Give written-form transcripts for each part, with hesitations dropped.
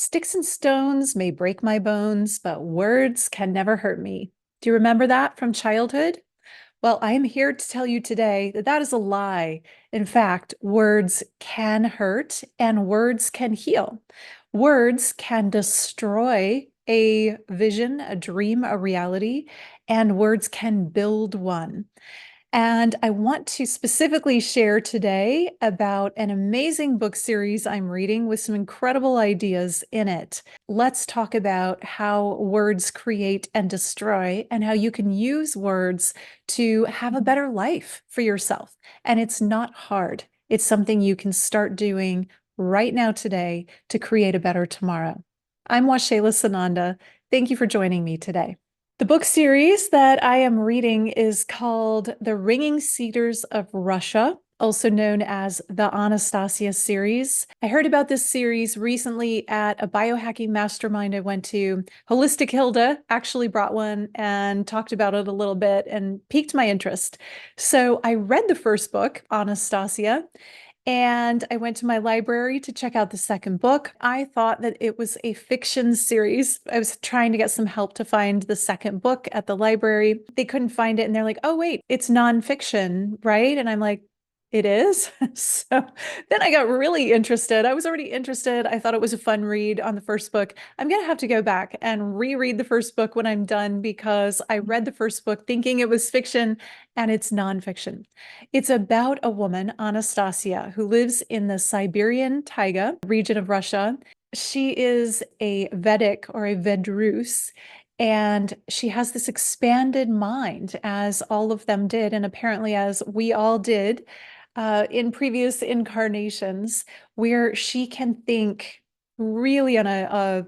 Sticks and stones may break my bones, but words can never hurt me. Do you remember that from childhood? Well, I am here to tell you today that that is a lie. In fact, words can hurt and words can heal. Words can destroy a vision, a dream, a reality, and words can build one. And I want to specifically share today about an amazing book series I'm reading with some incredible ideas in it. Let's talk about how words create and destroy, and how you can use words to have a better life for yourself. And it's not hard. It's something you can start doing right now today to create a better tomorrow. I'm Waxéla Sananda. Thank you for joining me today. The book series that I am reading is called The Ringing Cedars of Russia, also known as the Anastasia series. I heard about this series recently at a biohacking mastermind I went to. Holistic Hilda actually brought one and talked about it a little bit and piqued my interest. So I read the first book, Anastasia, and I went to my library to check out the second book. I thought that it was a fiction series. I was trying to get some help to find the second book at the library. They couldn't find it, and they're like, oh, wait, it's nonfiction, right? And I'm like, it is. So then I got really interested. I was already interested. I thought it was a fun read on the first book. I'm going to have to go back and reread the first book when I'm done, because I read the first book thinking it was fiction and it's nonfiction. It's about a woman, Anastasia, who lives in the Siberian taiga region of Russia. She is a Vedic or a Vedrus, and she has this expanded mind, as all of them did, and apparently as we all did in previous incarnations, where she can think really on a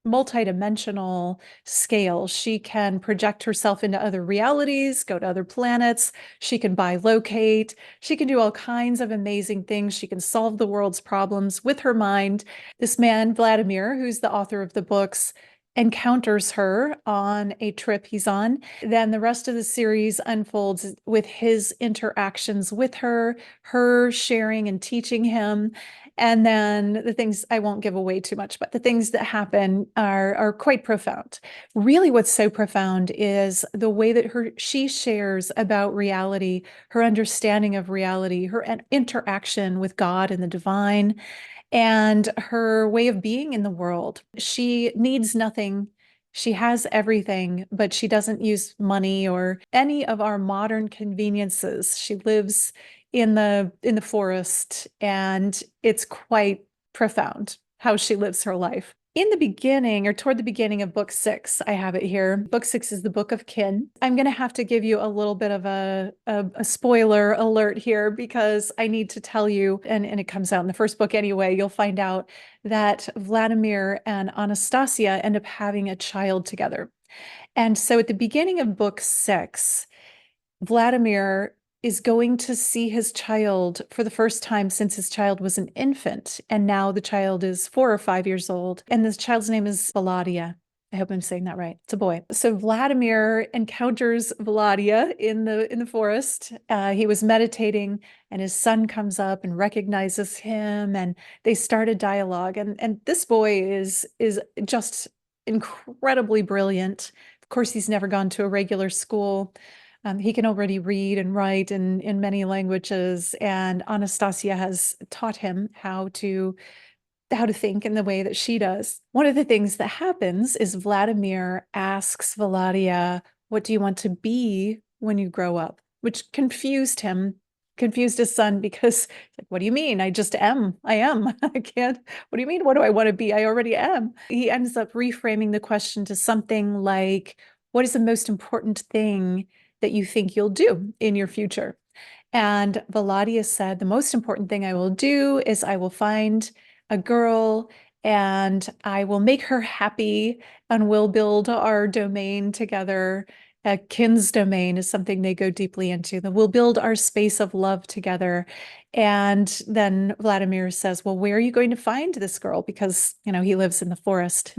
multidimensional scale. She can project herself into other realities, go to other planets. She can bilocate. She can do all kinds of amazing things. She can solve the world's problems with her mind. This man, Vladimir, who's the author of the books, encounters her on a trip he's on. Then the rest of the series unfolds with his interactions with her, her sharing and teaching him. And then the things, I won't give away too much, but the things that happen are quite profound. Really, what's so profound is the way that she shares about reality, her understanding of reality, her interaction with God and the divine, and her way of being in the world. She needs nothing. She has everything, but she doesn't use money or any of our modern conveniences. She lives in the forest, and it's quite profound how she lives her life. In the beginning, or toward the beginning of book 6, I have it here. Book 6 is the Book of Kin. I'm going to have to give you a little bit of a spoiler alert here, because I need to tell you, and it comes out in the first book anyway, you'll find out that Vladimir and Anastasia end up having a child together. And so at the beginning of book 6, Vladimir is going to see his child for the first time since his child was an infant. And now the child is 4 or 5 years old. And this child's name is Vadia. I hope I'm saying that right. It's a boy. So Vladimir encounters Vadia in the forest. He was meditating, and his son comes up and recognizes him, and they start a dialogue. And this boy is just incredibly brilliant. Of course, he's never gone to a regular school. He can already read and write in many languages, and Anastasia has taught him how to think in the way that she does. One of the things that happens is Vladimir asks Vadia, "What do you want to be when you grow up?" Which confused him, confused his son, because like, what do you mean? I just am. I am. I can't. What do you mean? What do I want to be? I already am. He ends up reframing the question to something like, what is the most important thing that you think you'll do in your future? And Vadia said, the most important thing I will do is I will find a girl, and I will make her happy, and we'll build our domain together. A kin's domain is something they go deeply into. That we'll build our space of love together. And then Vladimir says, well, where are you going to find this girl? Because, he lives in the forest.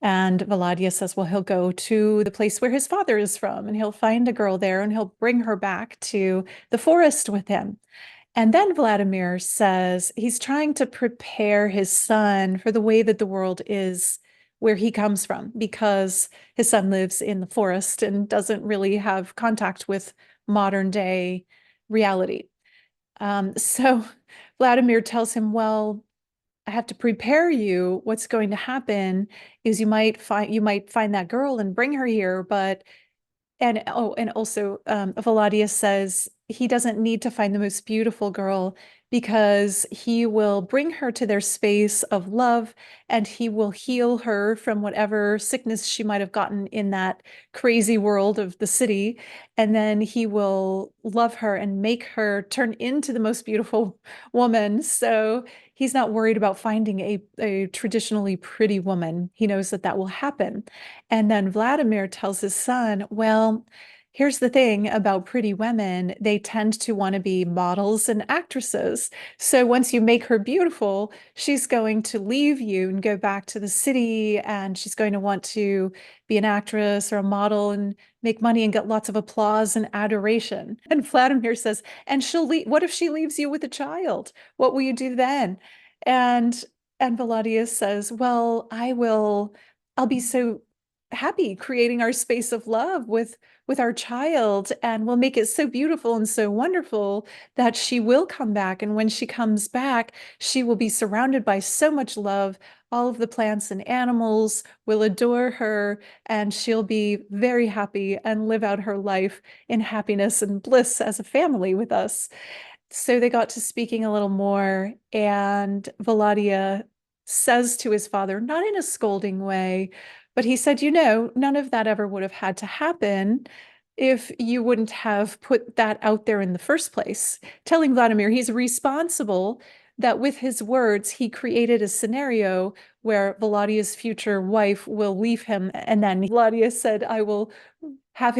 And Vadia says, well, he'll go to the place where his father is from, and he'll find a girl there, and he'll bring her back to the forest with him. And then Vladimir says he's trying to prepare his son for the way that the world is where he comes from, because his son lives in the forest and doesn't really have contact with modern day reality. So Vladimir tells him, well, I have to prepare you. What's going to happen is you might find that girl and bring her here, but and also Valadia says he doesn't need to find the most beautiful girl, because he will bring her to their space of love, and he will heal her from whatever sickness she might have gotten in that crazy world of the city. And then he will love her and make her turn into the most beautiful woman. So he's not worried about finding a traditionally pretty woman. He knows that that will happen. And then Vladimir tells his son, well, here's the thing about pretty women. They tend to want to be models and actresses. So once you make her beautiful, she's going to leave you and go back to the city, and she's going to want to be an actress or a model and make money and get lots of applause and adoration. And Vladimir says, and she'll leave. What if she leaves you with a child? What will you do then? And and Valadius says, well, I'll be so happy creating our space of love with our child, and we'll make it so beautiful and so wonderful that she will come back. And when she comes back, she will be surrounded by so much love. All of the plants and animals will adore her, and she'll be very happy and live out her life in happiness and bliss as a family with us. So they got to speaking a little more, and Valadia says to his father, not in a scolding way, but he said, none of that ever would have had to happen if you wouldn't have put that out there in the first place. Telling Vladimir he's responsible, that with his words, he created a scenario where Valadia's future wife will leave him. And then Valadia said, I will have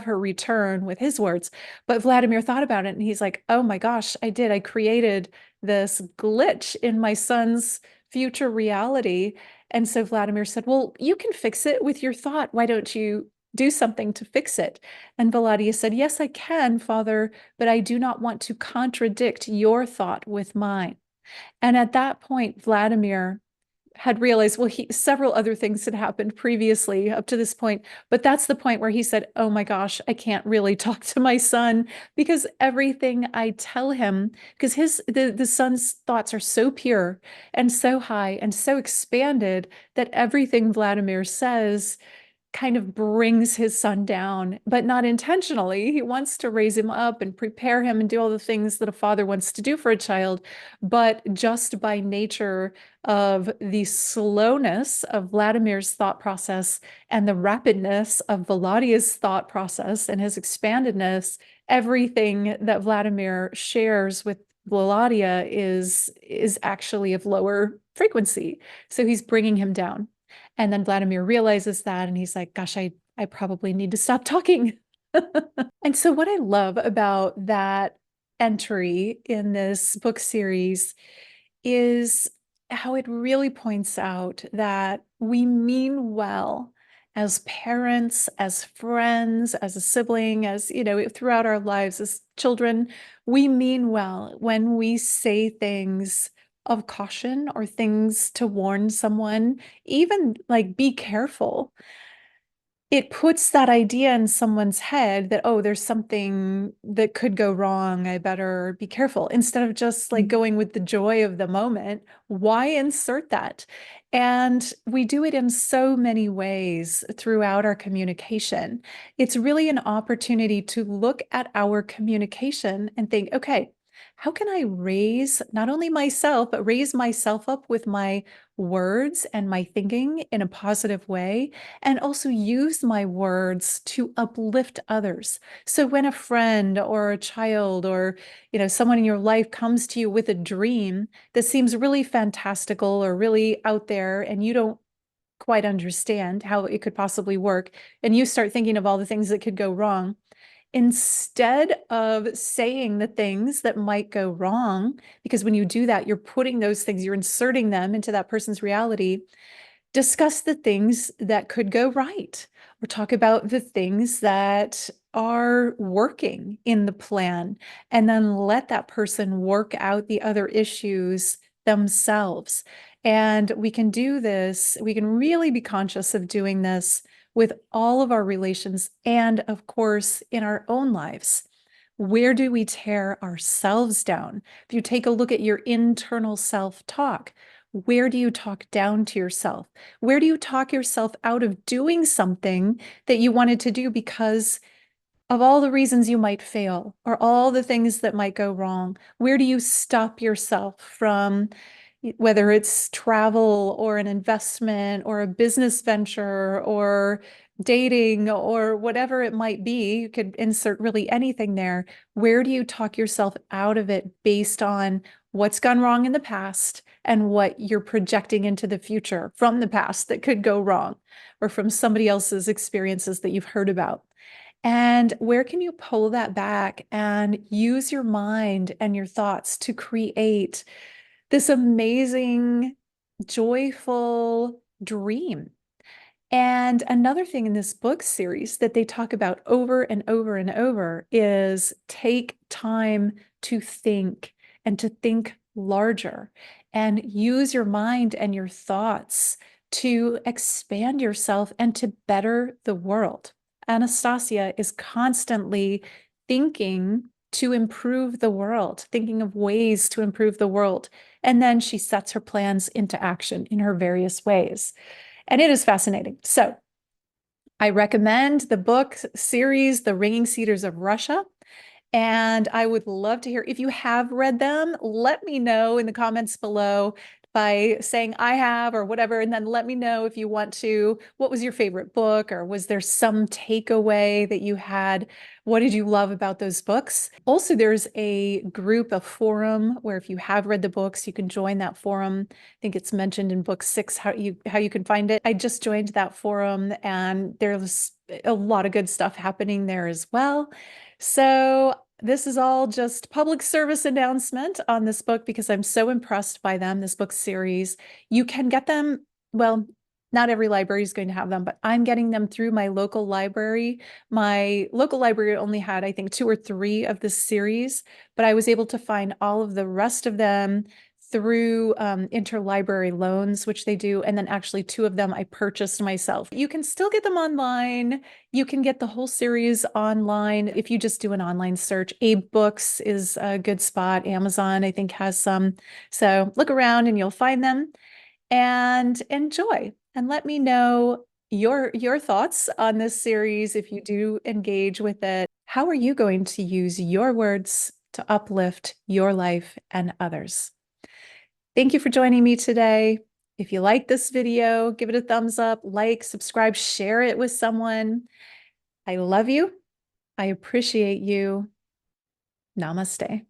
her return, with his words. But Vladimir thought about it, and he's like, oh my gosh, I created this glitch in my son's future reality. And so Vladimir said, well, you can fix it with your thought. Why don't you do something to fix it? And Valadia said, yes, I can, father, but I do not want to contradict your thought with mine. And at that point, Vladimir had realized, well, several other things had happened previously up to this point, but that's the point where he said, oh my gosh, I can't really talk to my son, because everything I tell him, because the son's thoughts are so pure and so high and so expanded, that everything Vladimir says kind of brings his son down, but not intentionally. He wants to raise him up and prepare him and do all the things that a father wants to do for a child. But just by nature of the slowness of Vladimir's thought process and the rapidness of Volodya's thought process and his expandedness, everything that Vladimir shares with Volodya is actually of lower frequency. So he's bringing him down. And then Vladimir realizes that, and he's like, gosh, I probably need to stop talking. And so what I love about that entry in this book series is how it really points out that we mean well as parents, as friends, as a sibling, as, throughout our lives as children. We mean well when we say things of caution or things to warn someone, even like, be careful. It puts that idea in someone's head that, oh, there's something that could go wrong, I better be careful. Instead of just like going with the joy of the moment, why insert that? And we do it in so many ways throughout our communication. It's really an opportunity to look at our communication and think, okay, how can I raise not only myself, but raise myself up with my words and my thinking in a positive way, and also use my words to uplift others. So when a friend or a child or, someone in your life comes to you with a dream that seems really fantastical or really out there, and you don't quite understand how it could possibly work, and you start thinking of all the things that could go wrong, instead of saying the things that might go wrong, because when you do that, you're putting those things, you're inserting them into that person's reality, discuss the things that could go right, or talk about the things that are working in the plan, and then let that person work out the other issues themselves. And we can do this, we can really be conscious of doing this with all of our relations and, of course, in our own lives. Where do we tear ourselves down? If you take a look at your internal self-talk, where do you talk down to yourself? Where do you talk yourself out of doing something that you wanted to do because of all the reasons you might fail or all the things that might go wrong? Where do you stop yourself from, whether it's travel or an investment or a business venture or dating or whatever it might be? You could insert really anything there. Where do you talk yourself out of it based on what's gone wrong in the past and what you're projecting into the future from the past that could go wrong, or from somebody else's experiences that you've heard about? And where can you pull that back and use your mind and your thoughts to create this amazing, joyful dream? And another thing in this book series that they talk about over and over and over is take time to think, and to think larger, and use your mind and your thoughts to expand yourself and to better the world. Anastasia is constantly thinking to improve the world, thinking of ways to improve the world. And then she sets her plans into action in her various ways. And it is fascinating. So I recommend the book series, The Ringing Cedars of Russia. And I would love to hear if you have read them. Let me know in the comments below by saying I have or whatever, and then let me know if you want to. What was your favorite book, or was there some takeaway that you had? What did you love about those books? Also, there's a group, a forum, where if you have read the books, you can join that forum. I think it's mentioned in book 6 how you can find it. I just joined that forum, and there's a lot of good stuff happening there as well. So this is all just public service announcement on this book because I'm so impressed by them, this book series. You can get them, well, not every library is going to have them, but I'm getting them through my local library. My local library only had, I think, 2 or 3 of this series, but I was able to find all of the rest of them through interlibrary loans, which they do. And then actually 2 of them I purchased myself. You can still get them online. You can get the whole series online if you just do an online search. Abe Books is a good spot. Amazon, I think, has some. So look around and you'll find them, and enjoy. And let me know your thoughts on this series if you do engage with it. How are you going to use your words to uplift your life and others? Thank you for joining me today. If you like this video, give it a thumbs up, like, subscribe, share it with someone. I love you. I appreciate you. Namaste.